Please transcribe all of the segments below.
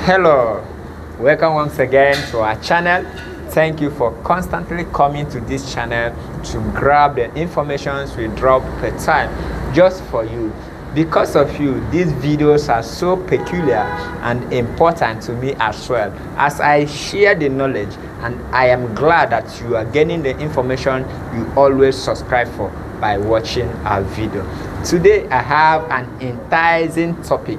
Hello, welcome once again to our channel. Thank you for constantly coming to this channel to grab the information we drop per time just for you. Because of you, these videos are so peculiar and important to me as well, as I share the knowledge, and I am glad that you are getting the information you always subscribe for by watching our video. Today I have an enticing topic.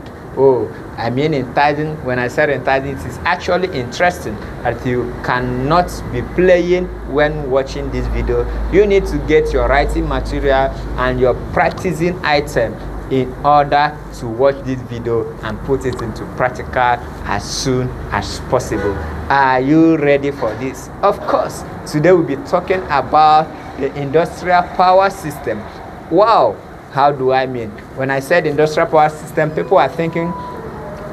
I mean enticing. When I said enticing, it is actually interesting that you cannot be playing when watching this video. You need to get your writing material and your practicing item in order to watch this video and put it into practical as soon as possible. Are you ready for this? Of course, today we'll be talking about the industrial power system. Wow, how do I mean? When I said industrial power system, people are thinking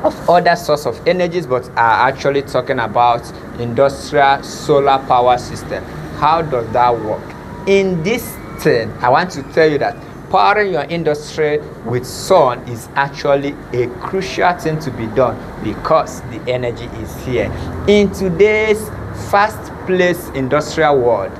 of other source of energies, but are actually talking about industrial solar power system. How does that work? In this thing, I want to tell you that powering your industry with sun is actually a crucial thing to be done because the energy is here. In today's fast-paced industrial world,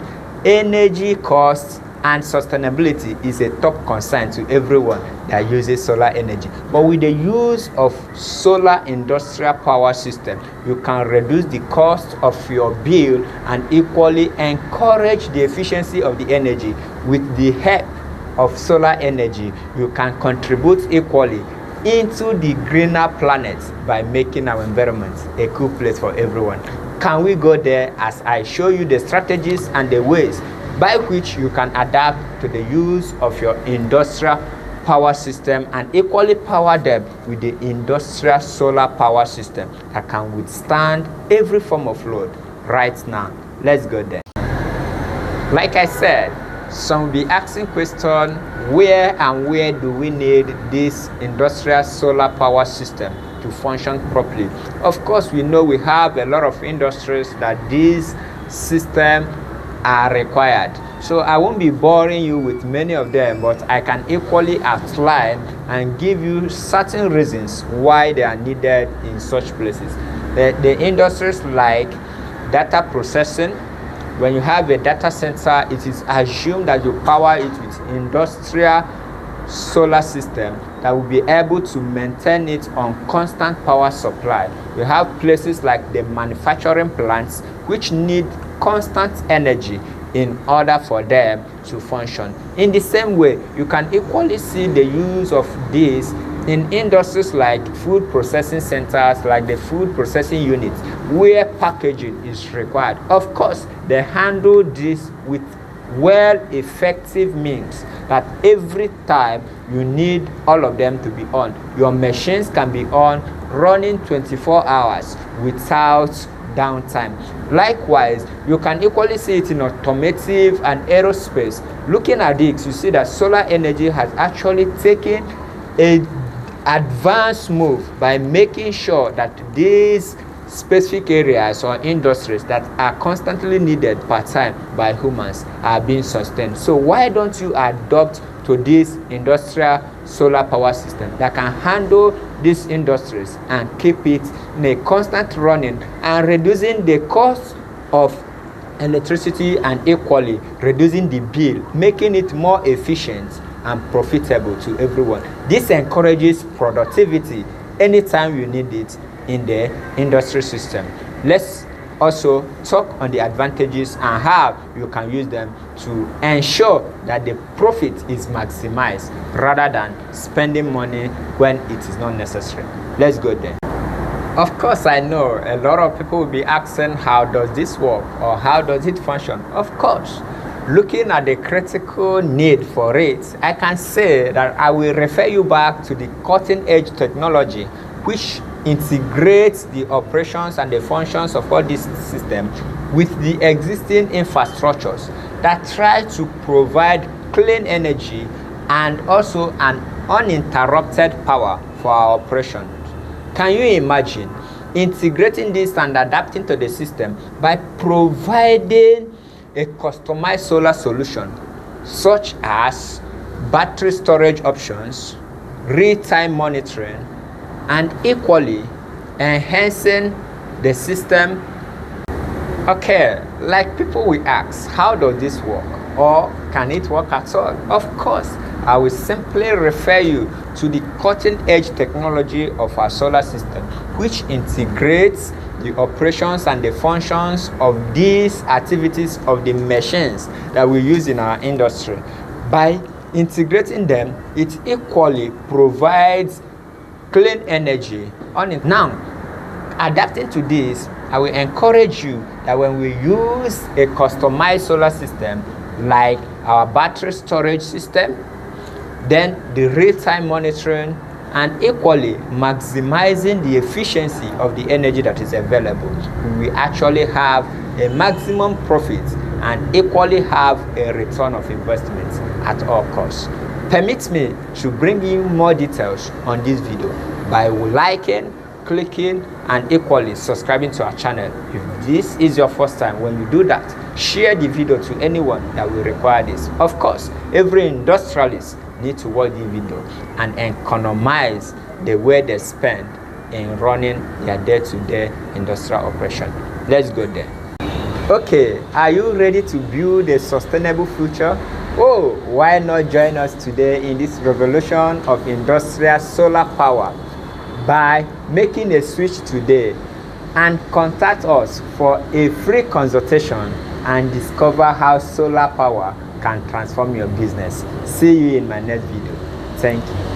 energy costs and sustainability is a top concern to everyone that uses solar energy. But with the use of solar industrial power system, you can reduce the cost of your bill and equally encourage the efficiency of the energy. With the help of solar energy, you can contribute equally into the greener planet by making our environment a cool place for everyone. Can we go there as I show you the strategies and the ways by which you can adapt to the use of your industrial power system and equally power them with the industrial solar power system that can withstand every form of load right now. Let's go there. Like I said, some will be asking question, where do we need this industrial solar power system to function properly? Of course, we know we have a lot of industries that this system are required, so I won't be boring you with many of them, but I can equally outline and give you certain reasons why they are needed in such places. The industries like data processing. When you have a data center, it is assumed that you power it with industrial solar system that will be able to maintain it on constant power supply. You have places like the manufacturing plants which need constant energy in order for them to function. In the same way, you can equally see the use of this in industries like food processing centers, like the food processing units, where packaging is required. Of course, they handle this with effective means that every time you need all of them to be on. Your machines can be on, running 24 hours without downtime. Likewise, you can equally see it in automotive and aerospace. Looking at this, you see that solar energy has actually taken an advanced move by making sure that these specific areas or industries that are constantly needed part-time by humans are being sustained. So why don't you adopt to this industrial solar power system that can handle these industries and keep it in a constant running and reducing the cost of electricity and equally reducing the bill, making it more efficient and profitable to everyone. This encourages productivity anytime you need it in the industry system. Let's also talk on the advantages and how you can use them to ensure that the profit is maximized rather than spending money when it is not necessary. Let's go there. Of course, I know a lot of people will be asking, how does this work or how does it function? Of course, looking at the critical need for it, I can say that I will refer you back to the cutting edge technology which integrates the operations and the functions of all this system with the existing infrastructures that try to provide clean energy and also an uninterrupted power for our operations. Can you imagine integrating this and adapting to the system by providing a customized solar solution such as battery storage options, real-time monitoring, and equally enhancing the system. Okay, like people will ask, how does this work? Or can it work at all? Of course, I will simply refer you to the cutting edge technology of our solar system, which integrates the operations and the functions of these activities of the machines that we use in our industry. By integrating them, it equally provides clean energy on it. Now, adapting to this, I will encourage you that when we use a customized solar system like our battery storage system, then the real-time monitoring, and equally maximizing the efficiency of the energy that is available, we actually have a maximum profit and equally have a return of investment at all costs. Permit me to bring you more details on this video by liking, clicking, and equally subscribing to our channel. If this is your first time, when you do that, share the video to anyone that will require this. Of course, every industrialist needs to watch the video and economize the way they spend in running their day-to-day industrial operation. Let's go there. Okay, are you ready to build a sustainable future? Oh, why not join us today in this revolution of industrial solar power by making a switch today, and contact us for a free consultation and discover how solar power can transform your business. See you in my next video. Thank you.